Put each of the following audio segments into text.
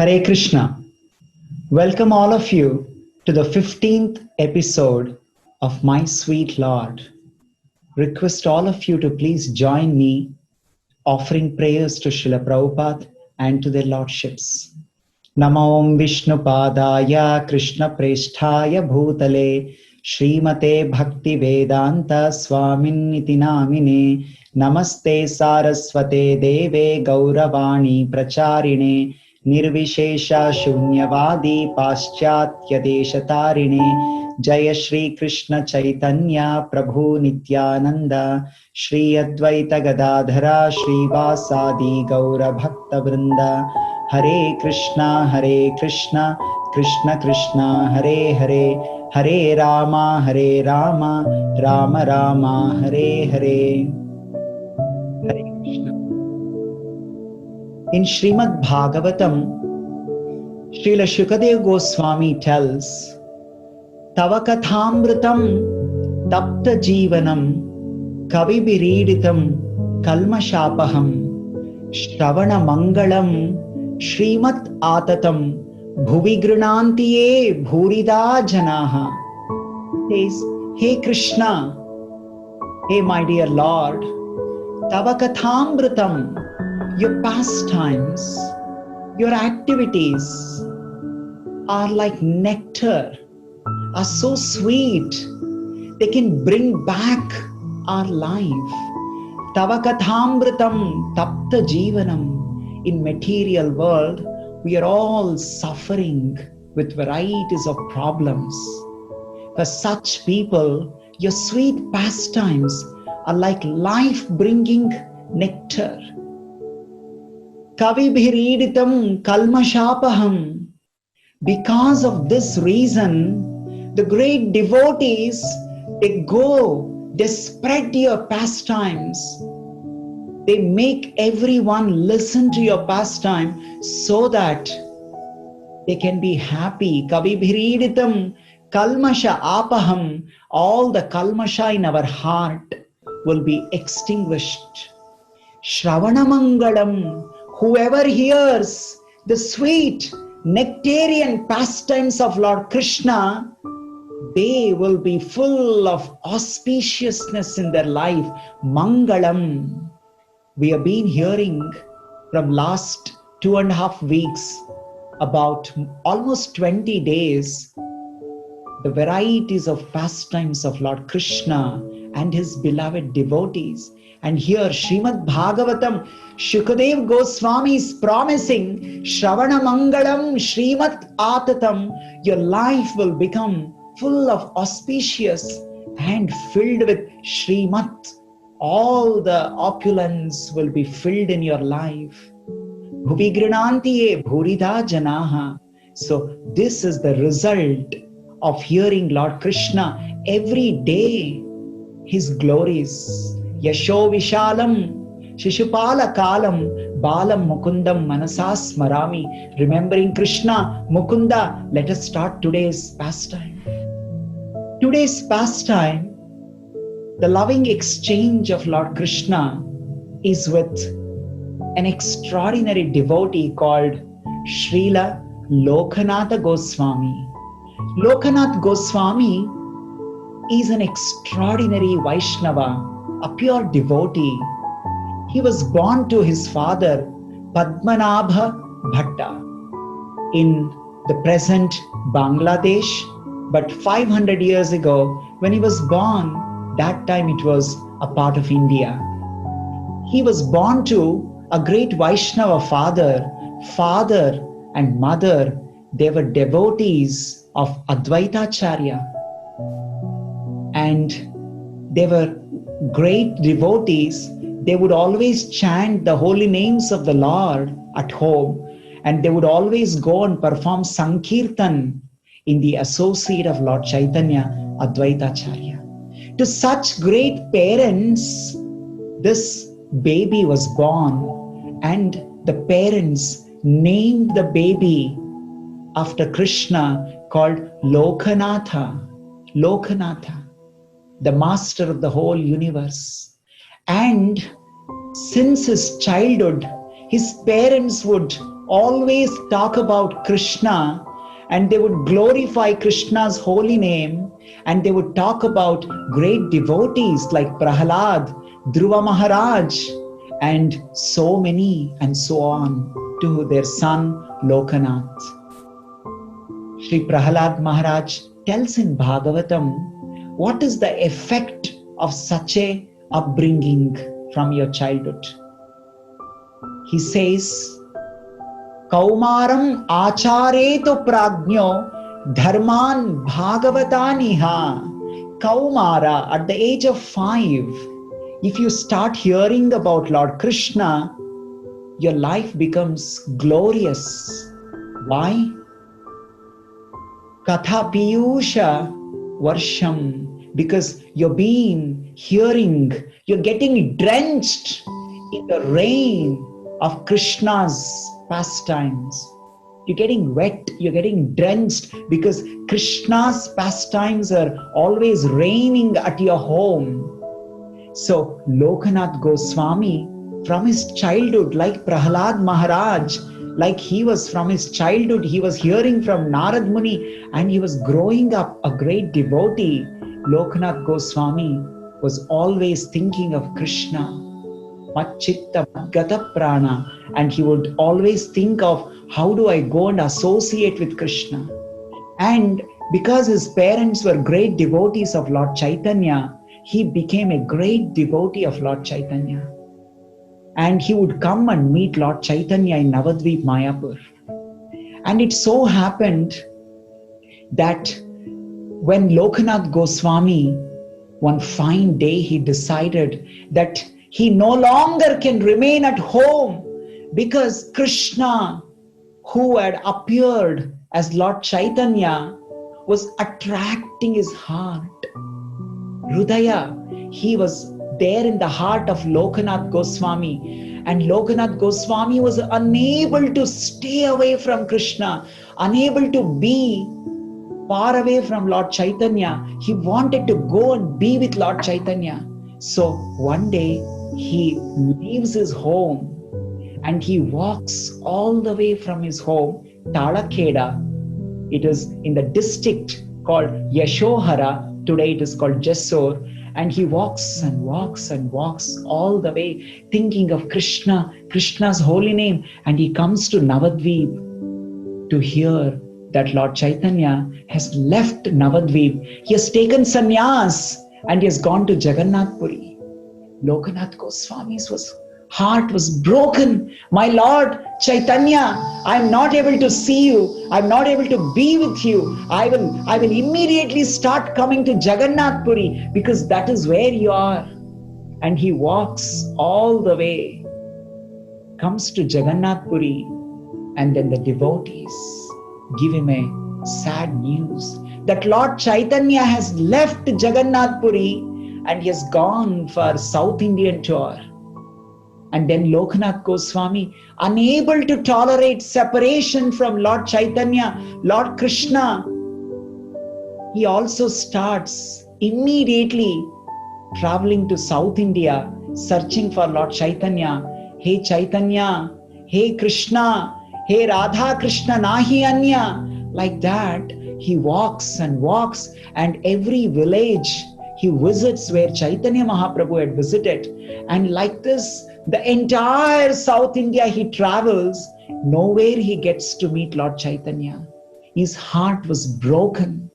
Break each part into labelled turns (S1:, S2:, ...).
S1: Hare Krishna. Welcome all of you to the 15th episode of My Sweet Lord. Request all of you to please join me offering prayers to Srila Prabhupada and to their lordships. Namo Vishnu Padaya Krishna Presthaya Bhutale Srimate Bhakti Vedanta Swaminiti Namine Namaste Saraswate Deve Gauravani Pracharine Nirvishesha Shunyavadi Paschatya Deshatarine Jaya Shri Krishna Chaitanya Prabhu Nityananda Shri Advaita Gadadhara Shri Vasadi Gaura Bhakta Vrinda Hare Krishna, Krishna Krishna, Hare Hare, Hare Rama, Rama Rama, Hare Hare. Hare Krishna. In Srimad Bhagavatam, Srila Shukadev Goswami tells, Tava Kathamritam Tapta Jivanam Kavibiriditam Kalmashapaham Shravana Mangalam Shrimat Atatam Bhuvi Granantiye Bhurida Janaha. Says, Hey Krishna, hey my dear Lord, Tava Kathamritam, your pastimes, your activities are like nectar, are so sweet, they can bring back our life. Tava Kathamritam Tapta Jivanam. In material world, we are all suffering with varieties of problems. For such people, your sweet pastimes are like life-bringing nectar. Kavibhiriditam kalmashapaham. Because of this reason, the great devotees, they spread your pastimes. They make everyone listen to your pastime so that they can be happy. Kavibhiriditam kalmasha apaham. All the kalmasha in our heart will be extinguished. Shravana mangalam. Whoever hears the sweet nectarian pastimes of Lord Krishna, they will be full of auspiciousness in their life. Mangalam. We have been hearing from last 2.5 weeks about almost 20 days the varieties of pastimes of Lord Krishna and his beloved devotees. And here Srimad Bhagavatam, Shukadev Goswami is promising Shravana Mangalam Shrimat Atatam, your life will become full of auspicious and filled with Shrimat. All the opulence will be filled in your life. Bhuvigranantiye bhurida janaha. So this is the result of hearing Lord Krishna every day, his glories. Yasho Vishalam Shishupala Kalam Balam Mukundam Manasas Marami. Remembering Krishna, Mukunda, let us start today's pastime. Today's pastime, the loving exchange of Lord Krishna is with an extraordinary devotee called Srila Lokanath Goswami. Lokanath Goswami is an extraordinary Vaishnava, a pure devotee. He was born to his father Padmanabha Bhatta in the present Bangladesh, but 500 years ago when he was born, that time it was a part of India. He was born to a great Vaishnava father and mother. They were devotees of Advaitacharya. And they were great devotees. They would always chant the holy names of the Lord at home. And they would always go and perform Sankirtan in the associate of Lord Chaitanya, Advaitacharya. To such great parents, this baby was born, and the parents named the baby after Krishna, called Lokanatha. Lokanatha, the master of the whole universe. And since his childhood, his parents would always talk about Krishna, and they would glorify Krishna's holy name, and they would talk about great devotees like Prahalad, Dhruva Maharaj, and so many and so on, to their son Lokanath. Sri Prahalad Maharaj tells in Bhagavatam what is the effect of such a upbringing from your childhood. He says, Kaumaram achareto pragnyo dharman bhagavataniha. Kaumara, at the age of 5, if you start hearing about Lord Krishna, your life becomes glorious. Why? Katha Piyusha Varsham, because you're getting drenched in the rain of Krishna's pastimes. You're getting wet, you're getting drenched because Krishna's pastimes are always raining at your home. So Lokanath Goswami, from his childhood, like Prahalad Maharaj, like he was from his childhood, he was hearing from Narad Muni and he was growing up a great devotee. Lokanath Goswami was always thinking of Krishna, Matchitta Madgata Prana, and he would always think of how do I go and associate with Krishna. And because his parents were great devotees of Lord Chaitanya, he became a great devotee of Lord Chaitanya. And he would come and meet Lord Chaitanya in Navadvip, Mayapur. And it so happened that when Lokanath Goswami, one fine day, he decided that he no longer can remain at home because Krishna, who had appeared as Lord Chaitanya, was attracting his heart. Hridaya, he was there in the heart of Lokanath Goswami, and Lokanath Goswami was unable to stay away from Krishna, unable to be far away from Lord Chaitanya. He wanted to go and be with Lord Chaitanya. So one day he leaves his home and he walks all the way from his home, Talakheda. It is in the district called Yashohara. Today it is called Jessore. And he walks and walks and walks all the way, thinking of Krishna, Krishna's holy name. And he comes to Navadvip to hear that Lord Chaitanya has left Navadvip. He has taken sannyas and he has gone to Jagannath Puri. Lokanath Goswami's heart was broken. My Lord Chaitanya, I'm not able to see you. I'm not able to be with you. I will immediately start coming to Jagannath Puri because that is where you are. And he walks all the way, comes to Jagannath Puri, and then the devotees give him a sad news that Lord Chaitanya has left Jagannath Puri and he has gone for South Indian tour. And then Lokanath Goswami, unable to tolerate separation from Lord Chaitanya, Lord Krishna, he also starts immediately traveling to South India, searching for Lord Chaitanya. Hey Chaitanya, hey Krishna, hey Radha Krishna nahi anya. Like that, he walks and walks, and every village he visits where Chaitanya Mahaprabhu had visited. And like this, the entire South India he travels, nowhere he gets to meet Lord Chaitanya. His heart was broken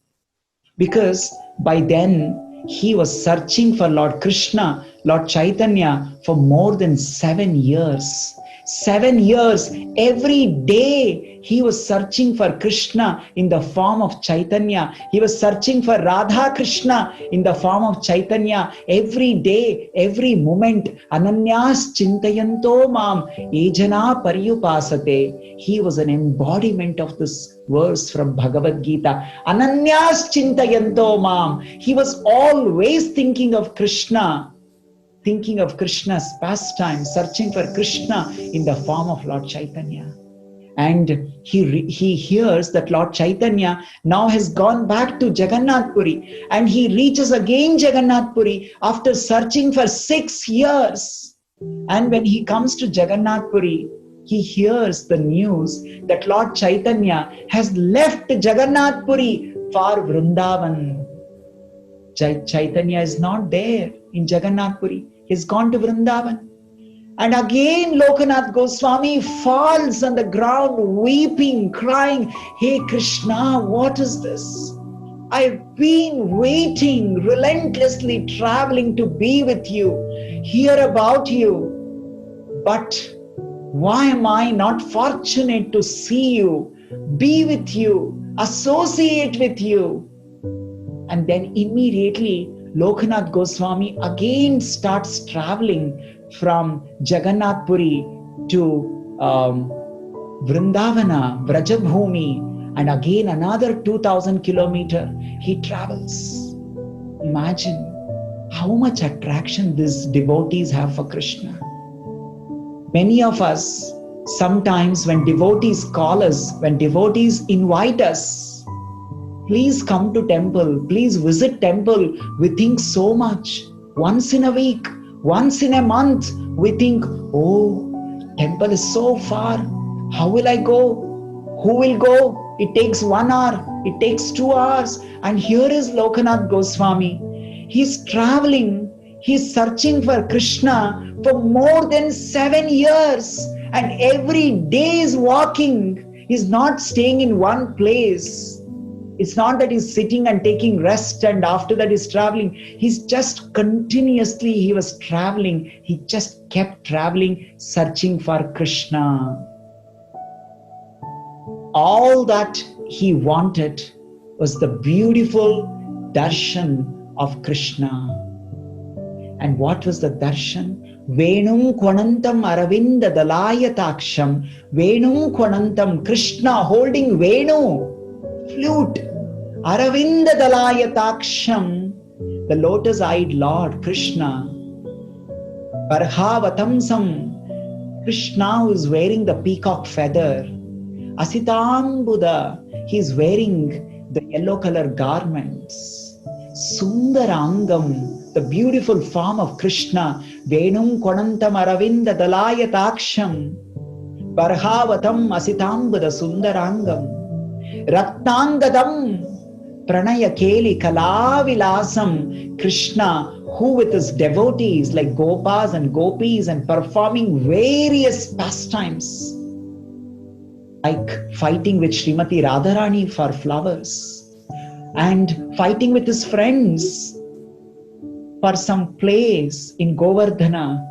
S1: because by then he was searching for Lord Krishna, Lord Chaitanya for more than 7 years. 7 years, every day he was searching for Krishna in the form of Chaitanya. He was searching for Radha Krishna in the form of Chaitanya. Every day, every moment, Ananyas Chintayanto Mam Ejana Paryupasate. He was an embodiment of this verse from Bhagavad Gita. Ananyas Chintayanto Mam. He was always thinking of Krishna. Thinking of Krishna's pastime, searching for Krishna in the form of Lord Chaitanya. And he hears that Lord Chaitanya now has gone back to Jagannath Puri, and he reaches again Jagannath Puri after searching for 6 years. And when he comes to Jagannath Puri, he hears the news that Lord Chaitanya has left Jagannath Puri for Vrindavan. Chaitanya is not there in Jagannath Puri. He's gone to Vrindavan. And again Lokanath Goswami falls on the ground weeping, crying, "Hey Krishna, what is this? I've been waiting, relentlessly traveling to be with you, hear about you. But why am I not fortunate to see you, be with you, associate with you?" And then immediately Lokanath Goswami again starts traveling from Jagannath Puri to Vrindavana, Vrajabhumi, and again another 2000 kilometers he travels. Imagine how much attraction these devotees have for Krishna. Many of us, sometimes when devotees call us, when devotees invite us, please come to temple, please visit temple, we think so much. Once in a week, once in a month, we think, oh, temple is so far. How will I go? Who will go? It takes 1 hour, it takes 2 hours. And here is Lokanath Goswami. He's traveling, he's searching for Krishna for more than 7 years. And every day is walking. He's not staying in one place. It's not that he's sitting and taking rest and after that he's traveling. He's just continuously, he was traveling. He just kept traveling, searching for Krishna. All that he wanted was the beautiful darshan of Krishna. And what was the darshan? Venum Kwanantam Aravinda Dalayataksham. Venum Kwanantam, Krishna holding Venu, flute. Aravinda Dalayataksham, the lotus-eyed Lord Krishna. Barhavatamsam, Krishna who is wearing the peacock feather. Asitambuda, he is wearing the yellow color garments. Sundarangam, the beautiful form of Krishna. Venum Kwanantam Aravinda Dalayataksham. Barhavatam Asitambuda Sundarangam. Ratnangadam Pranaya Keli Kalavilasam, Krishna, who with his devotees like Gopas and Gopis and performing various pastimes, like fighting with Srimati Radharani for flowers and fighting with his friends for some place in Govardhana.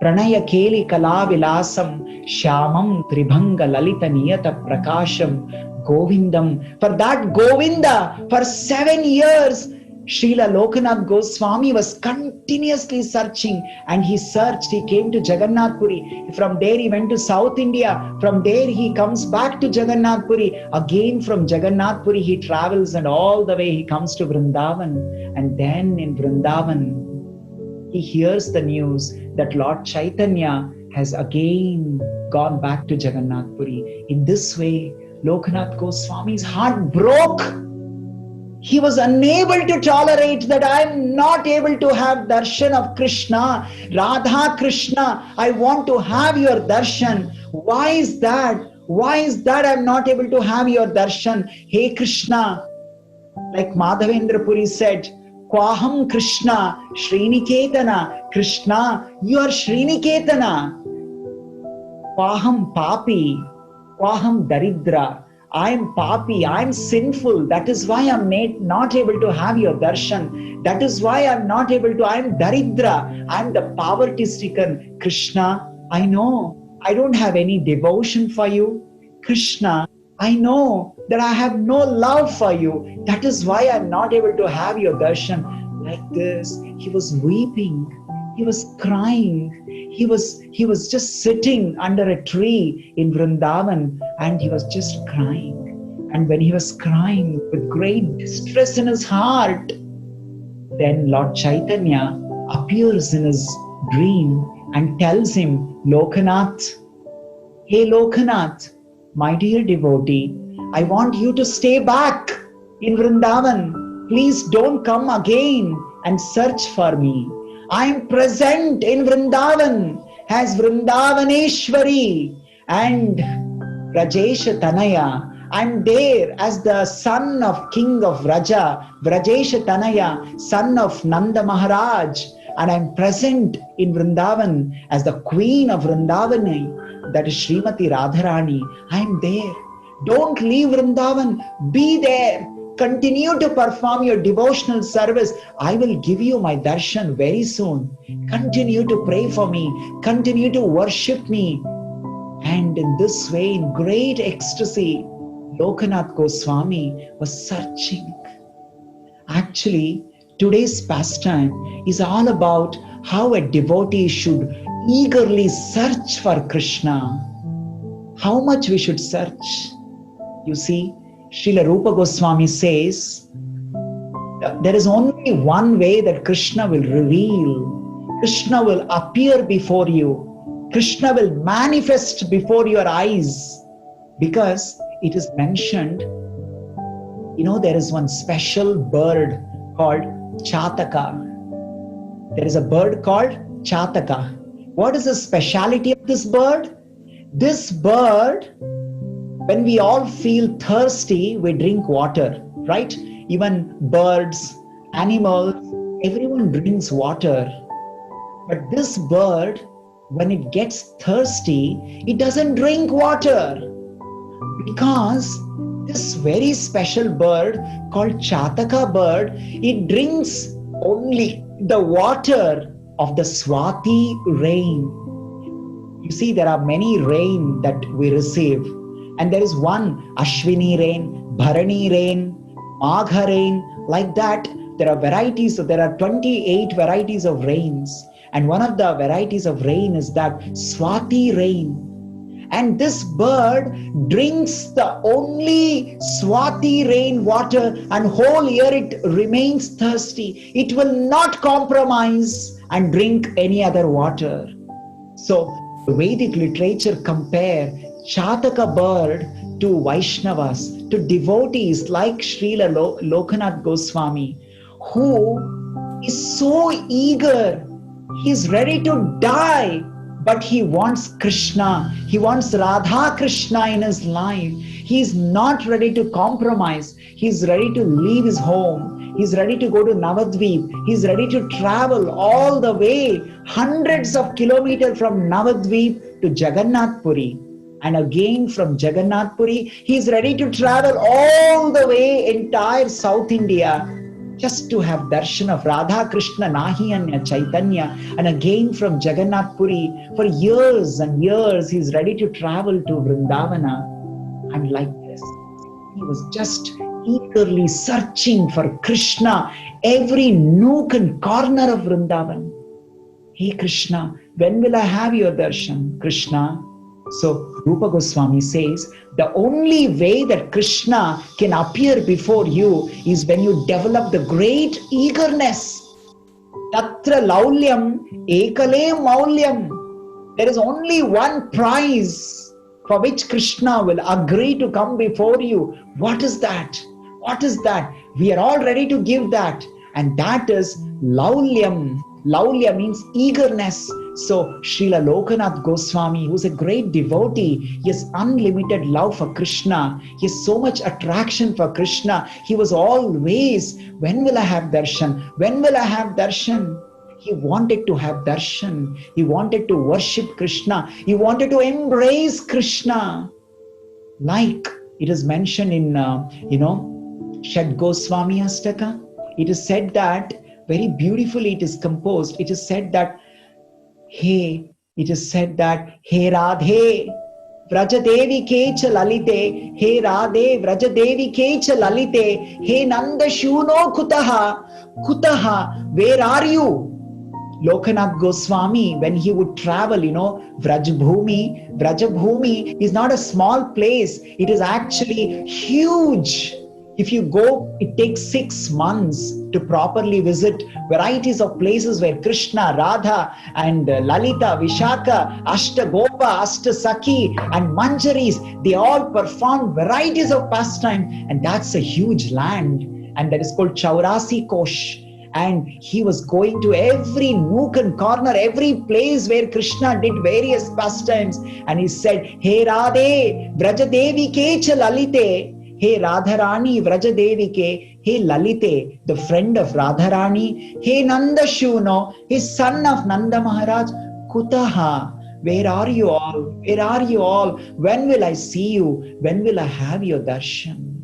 S1: Pranaya Keli Kalavilasam, Shyamam Tribhanga Lalita Niyata Prakasham, Govindam. For that Govinda, for 7 years, Srila Lokanath Goswami was continuously searching, and he searched. He came to Jagannath Puri. From there he went to South India. From there he comes back to Jagannath Puri. Again from Jagannath Puri he travels, and all the way he comes to Vrindavan. And then in Vrindavan he hears the news that Lord Chaitanya has again gone back to Jagannath Puri. In this way, Lokanath Goswami's heart broke. He was unable to tolerate that I am not able to have darshan of Krishna. Radha Krishna, I want to have your darshan. Why is that? Why is that I am not able to have your darshan? Hey Krishna, like Madhavendra Puri said, Kwaham Krishna, Sriniketana. Krishna, you are Sriniketana. Kwaham Papi, Kwaham Daridra. I am papi, I am sinful. That is why I am not able to have your darshan. That is why I am not able to, I am daridra. I am the poverty stricken. Krishna, I know I don't have any devotion for you. Krishna, I know that I have no love for you. That is why I am not able to have your darshan. Like this, he was weeping. He was crying. He was just sitting under a tree in Vrindavan, and he was just crying. And when he was crying with great distress in his heart, then Lord Chaitanya appears in his dream and tells him, Lokanath, hey Lokanath, my dear devotee, I want you to stay back in Vrindavan. Please don't come again and search for me. I am present in Vrindavan as Vrindavaneshwari, and Brajesha Tanaya. I'm there as the son of King of Raja, Brajesha Tanaya, son of Nanda Maharaj. And I'm present in Vrindavan as the queen of Vrindavani, that is Srimati Radharani. I'm there. Don't leave Vrindavan. Be there. Continue to perform your devotional service. I will give you my darshan very soon. Continue to pray for me. Continue to worship me. And in this way, in great ecstasy, Lokanath Goswami was searching. Actually, today's pastime is all about how a devotee should eagerly search for Krishna. How much we should search. You see, Srila Rupa Goswami says, there is only one way that Krishna will reveal. Krishna will appear before you. Krishna will manifest before your eyes. Because it is mentioned, there is one special bird called Chataka. There is a bird called Chataka. What is the speciality of this bird? This bird, when we all feel thirsty, we drink water, right? Even birds, animals, everyone drinks water. But this bird, when it gets thirsty, it doesn't drink water. Because this very special bird called Chataka bird, it drinks only the water of the Swati rain. You see, there are many rain that we receive. And there is one Ashwini rain, Bharani rain, Magha rain, like that. There are varieties, there are 28 varieties of rains. And one of the varieties of rain is that Swati rain. And this bird drinks the only Swati rain water, and whole year it remains thirsty. It will not compromise and drink any other water. So the Vedic literature compare Chataka bird to Vaishnavas, to devotees like Srila Lokanath Goswami, who is so eager, he is ready to die, but he wants Krishna. He wants Radha Krishna in his life. He is not ready to compromise. He is ready to leave his home. He is ready to go to Navadvip. He is ready to travel all the way, hundreds of kilometers from Navadvip to Jagannath Puri. And again from Jagannath Puri, he is ready to travel all the way entire South India just to have darshan of Radha Krishna, Nahiyanya, Chaitanya. And again from Jagannath Puri, for years and years, he is ready to travel to Vrindavana. And like this, he was just eagerly searching for Krishna, every nook and corner of Vrindavan. Hey Krishna, when will I have your darshan, Krishna? So Rupa Goswami says, the only way that Krishna can appear before you is when you develop the great eagerness. Tatra laulyam ekale maulyam. There is only one prize for which Krishna will agree to come before you. What is that? What is that? We are all ready to give that. And that is laulyam. Laulya means eagerness. So Srila Lokanath Goswami, who is a great devotee, he has unlimited love for Krishna. He has so much attraction for Krishna. He was always, when will I have darshan? When will I have darshan? He wanted to have darshan. He wanted to worship Krishna. He wanted to embrace Krishna. Like it is mentioned in, Shad Goswami Astaka. It is said that, very beautifully it is composed. It is said that, Hey Radhe, Vrajadevi kecha lalite, Hey Radhe, Vrajadevi kecha lalite, Hey Nanda Shuno Kutaha, where are you? Lokanath Goswami, when he would travel, Vrajabhumi is not a small place. It is actually huge. If you go, it takes 6 months to properly visit varieties of places where Krishna, Radha and Lalita, Vishaka, Ashtagopa, Ashtasakhi and Manjaris, they all perform varieties of pastime, and that's a huge land, and that is called Chaurasi Kosh. and he was going to every nook and corner, every place where Krishna did various pastimes, and he said, Hey Radhe, Vrajadevike cha Lalite. Hey Radharani, Vrajadevike, hey Lalite, the friend of Radharani, hey Nanda Shuno, his son of Nanda Maharaj, Kutaha, where are you all? Where are you all? When will I see you? When will I have your darshan?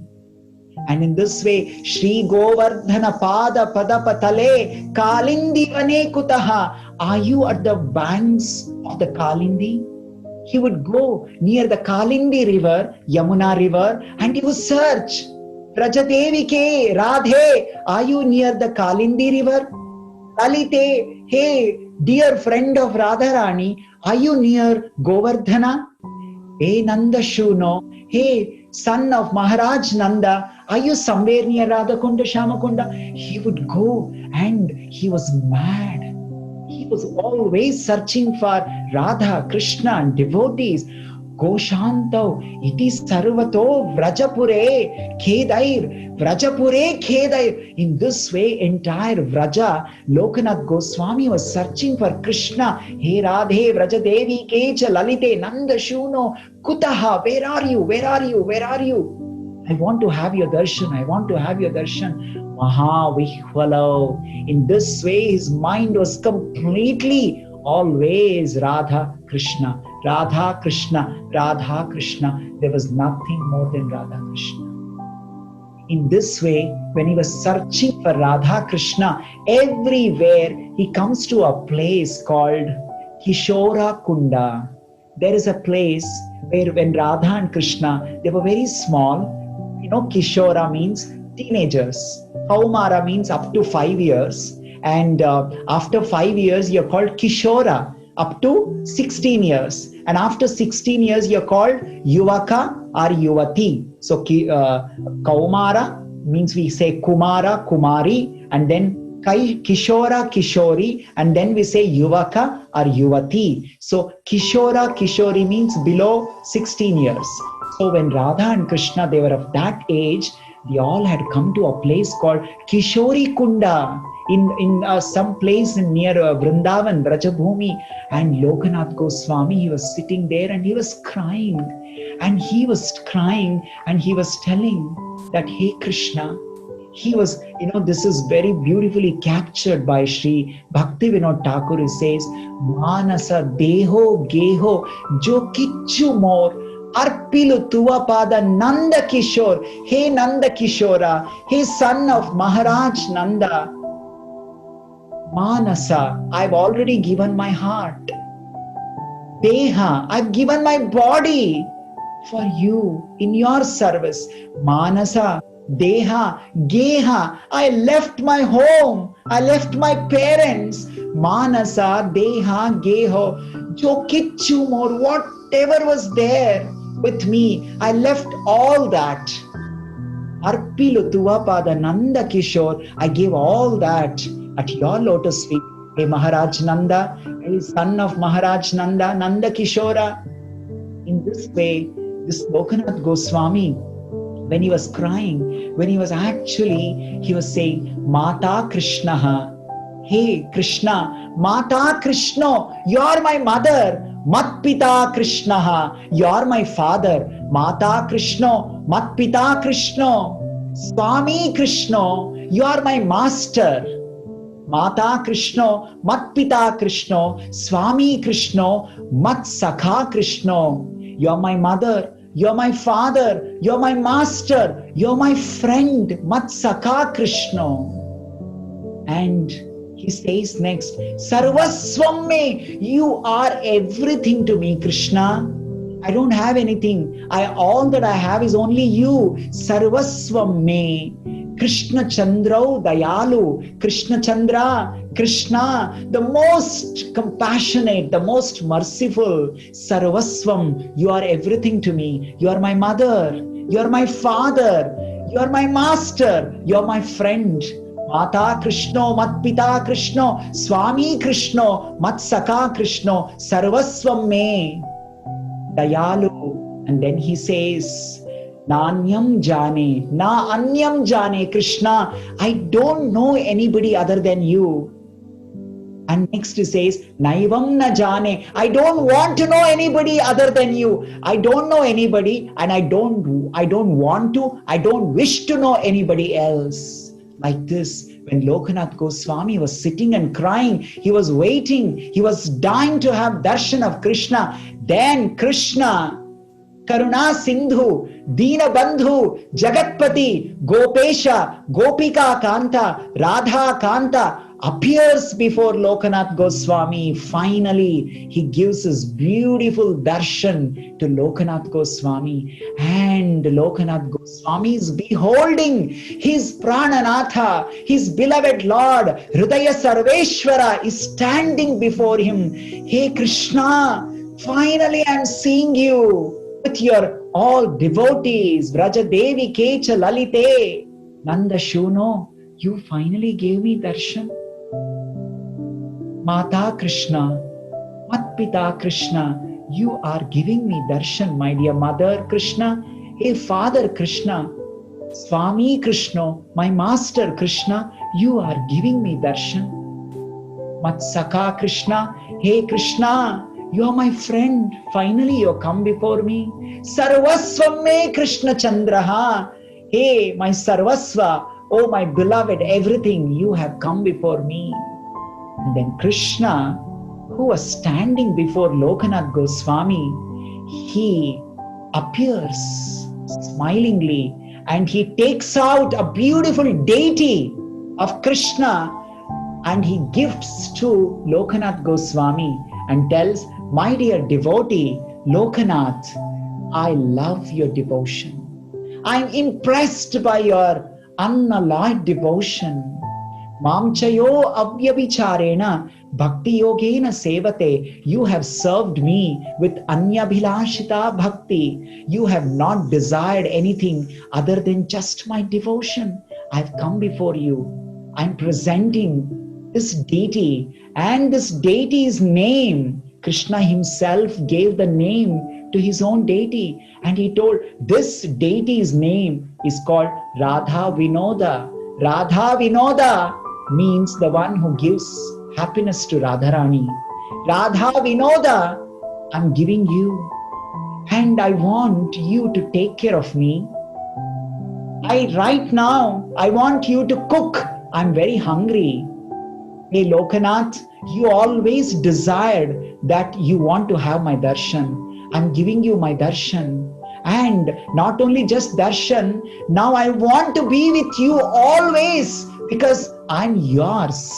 S1: And in this way, Shri Govardhana Pada Padapatale Kalindi Vane Kutaha. Are you at the banks of the Kalindi? He would go near the Kalindi river, Yamuna river, and he would search. Vrajadevike, Radhe, are you near the Kalindi river? Lalite, hey, dear friend of Radharani, are you near Govardhana? Hey, Nanda Shuno, hey, son of Maharaj Nanda, are you somewhere near Radhakunda, Shamakunda? He would go, and he was mad. He was always searching for Radha, Krishna and devotees. Goshanto, iti sarvato Vrajapure Kedair, Vrajapure Kedair. In this way, entire Vraja, Lokanath Goswami was searching for Krishna. Hey Radhe, Vrajadevi, Kecha, Lalite, Nanda Shuno, Kutaha, where are you? Where are you? Where are you? I want to have your darshan. I want to have your darshan. Mahavihvalo. In this way, his mind was completely always Radha Krishna, Radha Krishna, Radha Krishna. There was nothing more than Radha Krishna. In this way, when he was searching for Radha Krishna, everywhere he comes to a place called Kishora Kunda. There is a place where when Radha and Krishna, they were very small. You know, Kishora means teenagers. Kaumara means up to 5 years. And after 5 years, you're called Kishora, up to 16 years. And after 16 years, you're called Yuvaka or Yuvati. So Kaumara means we say Kumara, Kumari, and then Kishora, Kishori, and then we say Yuvaka or Yuvati. So Kishora, Kishori means below 16 years. So when Radha and Krishna, they were of that age, they all had come to a place called Kishori Kunda in some place near Vrindavan, Brajabhumi. And Lokanath Goswami, he was sitting there and he was crying. And he was crying and he was telling that, hey Krishna, he was, this is very beautifully captured by Sri Bhakti Vinod Thakur. He says, Manasa Deho Geho Jo Kichu More Arpilu Tuvapada Nanda Kishore. Hey Nanda Kishora, hey son of Maharaj Nanda. Manasa, I've already given my heart. Deha, I've given my body for you in your service. Manasa, Deha, Geha, I left my home. I left my parents. Manasa, Deha, Geho, Jo Kichu More, whatever was there with me, I left all that. Arpilu Tuvapada Nanda Kishore, I gave all that at your lotus feet. Hey Maharaj Nanda, hey son of Maharaj Nanda, Nanda Kishora. In this way, this Lokanath Goswami, when he was crying, when he was saying, Mata Krishna, hey Krishna, Mata Krishna, you're my mother. Mat Pita Krishna, you're my father. Mata Krishna, Mat Pita Krishna, Swami Krishna, you're my master. Mata Krishna, Mat Pita Krishna, Swami Krishna, Mat Sakha Krishna. You're my mother, you're my father, you're my master, you're my friend, Mat Sakha Krishna. And he says next, Sarvasvam me, you are everything to me, Krishna. I don't have anything. All that I have is only you. Sarvasvam me. Krishna Chandrau Dayalu. Krishna Chandra, Krishna, the most compassionate, the most merciful. Sarvasvam, you are everything to me. You are my mother. You are my father. You are my master. You are my friend. Mata Krishna, Mat Pita Krishna, Swami Krishna, Mat Sakha Krishna, Sarvasvam me, Dayalu. And then he says, Nanyam jane, na anyam jane, Krishna, I don't know anybody other than you. And next he says, Naivam na jane, I don't want to know anybody other than you. I don't know anybody, and I don't want to, I don't wish to know anybody else. Like this, when Lokanath Goswami was sitting and crying, he was waiting, he was dying to have darshan of Krishna. Then Krishna, Karuna Sindhu, Dina Bandhu, Jagatpati, Gopesha, Gopika Kanta, Radha Kanta appears before Lokanath Goswami. Finally, he gives his beautiful darshan to Lokanath Goswami. And Lokanath Goswami is beholding his Prananatha, his beloved Lord, Hridaya Sarveshwara is standing before him. Hey Krishna, finally I am seeing you with your all devotees, Vraja Devi Kecha Lalite, Nanda Shuno, you finally gave me darshan. Mata Krishna, Matpita Krishna, you are giving me darshan, my dear Mother Krishna. Hey Father Krishna, Swami Krishna, my Master Krishna, you are giving me darshan. Matsaka Krishna, hey Krishna, you are my friend. Finally, you come before me. Sarvasvam me Krishna Chandraha. Hey, my Sarvasva, oh my beloved, everything, you have come before me. And then Krishna, who was standing before Lokanath Goswami, he appears smilingly and he takes out a beautiful deity of Krishna and he gifts to Lokanath Goswami and tells, my dear devotee, Lokanath, I love your devotion. I'm impressed by your unalloyed devotion. Mamchayo avyabhicharena bhakti yogena sevate. You have served me with anyabhilashita bhakti. You have not desired anything other than just my devotion. I've come before you. I'm presenting this deity, and this deity's name, Krishna himself gave the name to his own deity, and he told this deity's name is called Radha Vinoda. Radha Vinoda means the one who gives happiness to Radharani. Radha Vinoda, I'm giving you, and I want you to take care of me. Right now, I want you to cook. I'm very hungry. Hey Lokanath, you always desired that you want to have my darshan. I'm giving you my darshan. And not only just darshan, now I want to be with you always because I'm yours.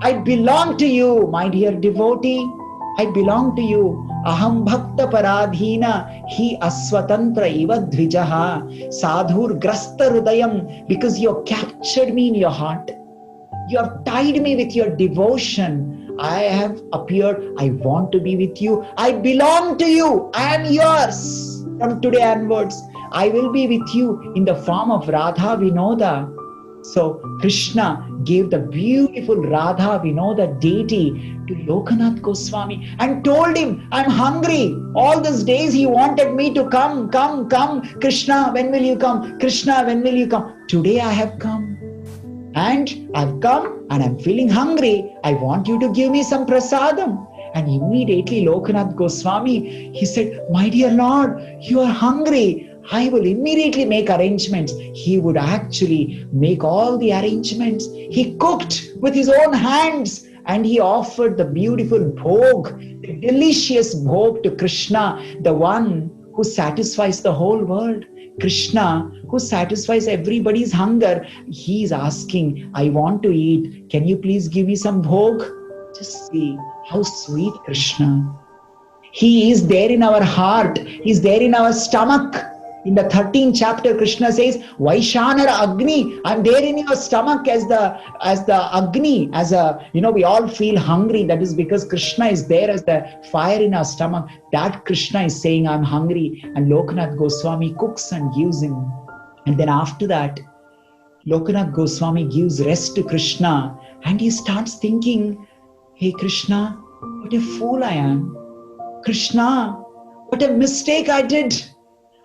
S1: I belong to you, my dear devotee. I belong to you. Aham bhakta paradhina hi aswatantra iva dvijaha sadhur grasta hrudayam, because you have captured me in your heart. You have tied me with your devotion. I have appeared. I want to be with you. I belong to you. I am yours. From today onwards, I will be with you in the form of Radha Vinoda. So Krishna gave the beautiful Radha Vinoda deity to Lokanath Goswami and told him, I'm hungry. All these days he wanted me to come. Krishna, when will you come? Krishna, when will you come? Today I have come. And I've come and I'm feeling hungry. I want you to give me some prasadam. And immediately Lokanath Goswami, he said, my dear Lord, you are hungry. I will immediately make arrangements. He would actually make all the arrangements. He cooked with his own hands and he offered the beautiful bhog, the delicious bhog to Krishna, the one who satisfies the whole world. Krishna, who satisfies everybody's hunger, he is asking, I want to eat. Can you please give me some bhog? Just see how sweet Krishna. He is there in our heart. He is there in our stomach. In the 13th chapter, Krishna says, Vaishanar Agni, I'm there in your stomach as the Agni, we all feel hungry. That is because Krishna is there as the fire in our stomach. That Krishna is saying, I'm hungry. And Lokanath Goswami cooks and gives him. And then after that, Lokanath Goswami gives rest to Krishna. And he starts thinking, hey Krishna, what a fool I am. Krishna, what a mistake I did.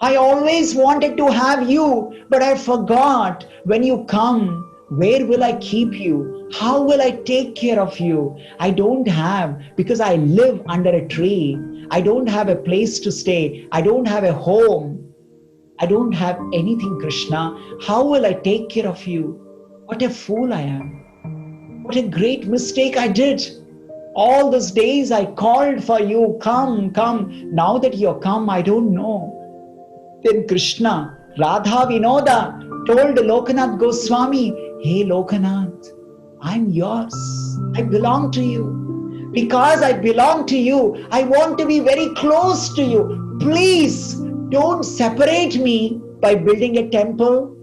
S1: I always wanted to have you, but I forgot. When you come, where will I keep you? How will I take care of you? I don't have, because I live under a tree. I don't have a place to stay. I don't have a home. I don't have anything, Krishna. How will I take care of you? What a fool I am. What a great mistake I did. All those days I called for you, come, come. Now that you're come, I don't know. Then Krishna, Radha Vinoda, told Lokanath Goswami, hey Lokanath, I'm yours. I belong to you. Because I belong to you, I want to be very close to you. Please don't separate me by building a temple.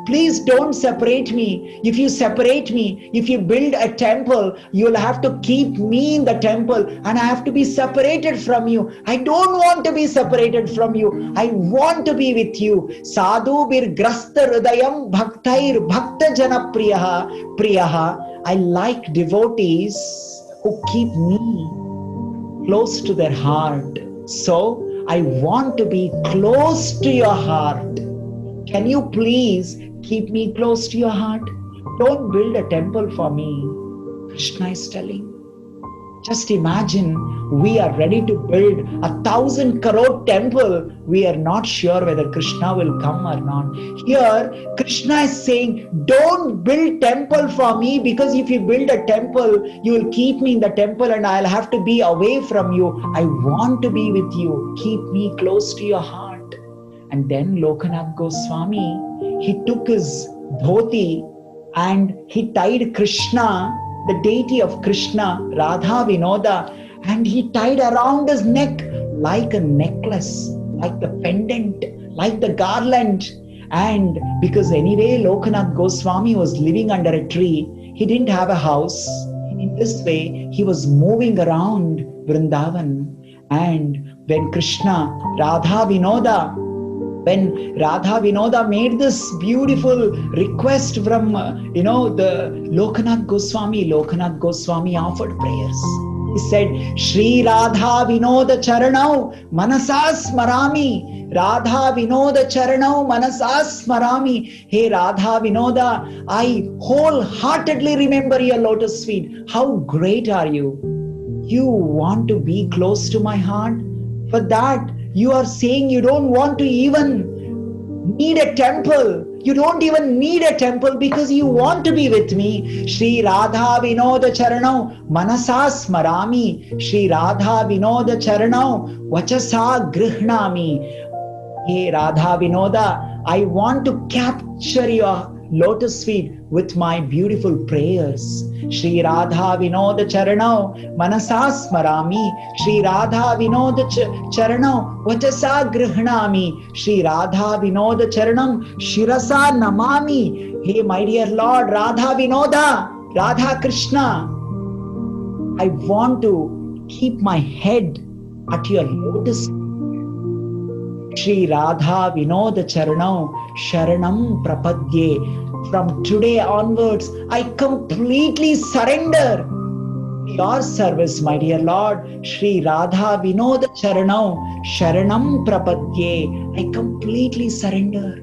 S1: Please don't separate me. If you separate me, if you build a temple, you'll have to keep me in the temple and I have to be separated from you. I don't want to be separated from you. I want to be with you. Sadhu bir grasta hridayam bhaktair bhakta jana priyaha. I like devotees who keep me close to their heart. So I want to be close to your heart. Can you please keep me close to your heart? Don't build a temple for me. Krishna is telling. Just imagine we are ready to build 1,000 crore temple. We are not sure whether Krishna will come or not. Here, Krishna is saying, don't build temple for me, because if you build a temple, you will keep me in the temple and I'll have to be away from you. I want to be with you. Keep me close to your heart. And then Lokanath Goswami, he took his dhoti and he tied Krishna, the deity of Krishna, Radha Vinoda, and he tied around his neck like a necklace, like the pendant, like the garland. And because anyway Lokanath Goswami was living under a tree, he didn't have a house. In this way, he was moving around Vrindavan. And when Krishna, Radha Vinoda, when Radha Vinoda made this beautiful request from, the Lokanath Goswami offered prayers. He said, Shri Radha Vinoda Charanau Manasas Marami. Radha Vinoda Charanau Manasas Marami. Hey Radha Vinoda, I wholeheartedly remember your lotus feet. How great are you? You want to be close to my heart? For that, you are saying you don't want to even need a temple. You don't even need a temple because you want to be with me. Shri Radha Vinoda Charanau Manasas Marami. Shri Radha Vinoda Charanau Vachasa Grihnami. Hey Radha Vinoda, I want to capture your lotus feet with my beautiful prayers. Shri Radha Vinoda Charanau Manasas Marami. Shri Radha Vinoda Charanau Vachasa Grihnami. Shri Radha Vinoda Charanam Shirasa Namami. Hey my dear Lord Radha Vinoda, Radha Krishna, I want to keep my head at your lotus. Shri Radha Vinoda Charanau Sharanam Prapadye. From today onwards, I completely surrender your service, my dear Lord. Shri Radha Vinoda Charanau Sharanam Prapadye. I completely surrender.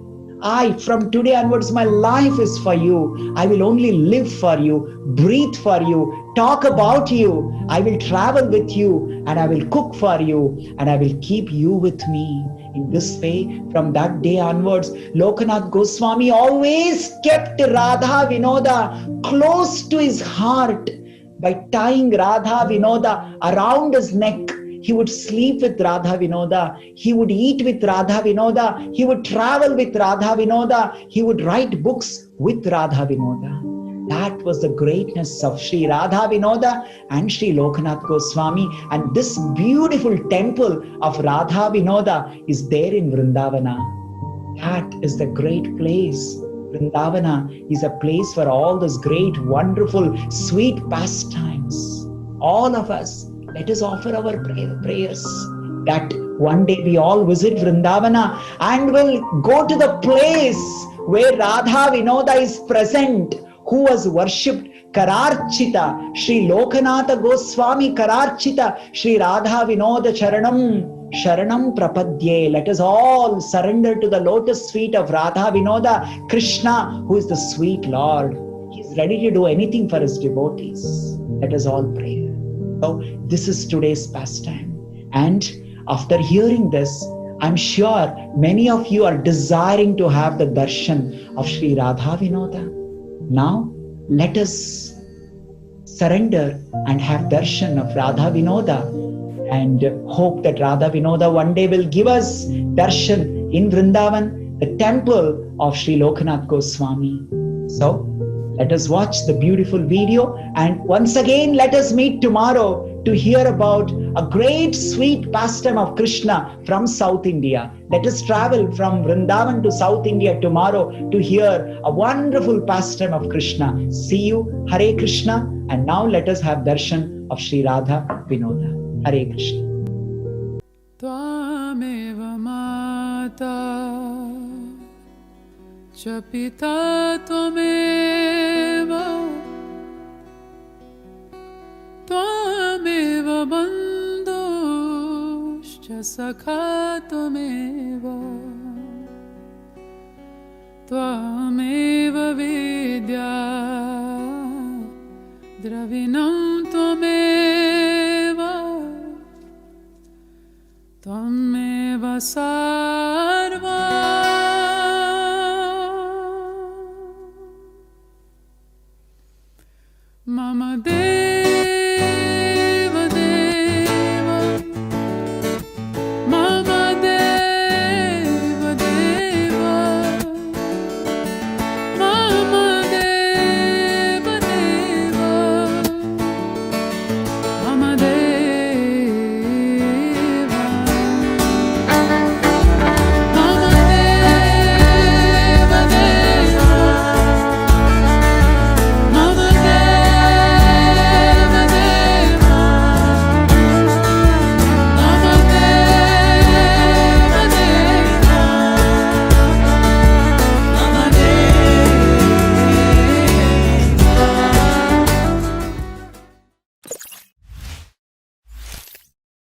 S1: From today onwards, my life is for you. I will only live for you, breathe for you, talk about you. I will travel with you and I will cook for you and I will keep you with me. In this way, from that day onwards, Lokanath Goswami always kept Radha Vinoda close to his heart by tying Radha Vinoda around his neck. He would sleep with Radha Vinoda. He would eat with Radha Vinoda. He would travel with Radha Vinoda. He would write books with Radha Vinoda. That was the greatness of Shri Radha Vinoda and Shri Lokanath Goswami. And this beautiful temple of Radha Vinoda is there in Vrindavana. That is the great place. Vrindavana is a place for all those great, wonderful, sweet pastimes. All of us, let us offer our prayers that one day we all visit Vrindavana and will go to the place where Radha Vinoda is present, who was worshipped Kararchita, Sri Lokanath Goswami Kararchita, Sri Radha Vinoda Sharanam Prapadye. Let us all surrender to the lotus feet of Radha Vinoda, Krishna, who is the sweet Lord. He is ready to do anything for his devotees. Let us all pray. So, this is today's pastime. And after hearing this, I'm sure many of you are desiring to have the darshan of Sri Radha Vinoda. Now, let us surrender and have darshan of Radha Vinoda, and hope that Radha Vinoda one day will give us darshan in Vrindavan, the temple of Sri Lokanath Goswami. So, let us watch the beautiful video, and once again let us meet tomorrow to hear about a great sweet pastime of Krishna from South India. Let us travel from Vrindavan to South India tomorrow to hear a wonderful pastime of Krishna. See you. Hare Krishna. And now let us have darshan of Sri Radha Vinoda. Hare Krishna.
S2: Tvameva mata cha pita tvameva Tvameva bandhuscha sakha tvameva Tvameva vidya dravinam tvameva Tvameva sa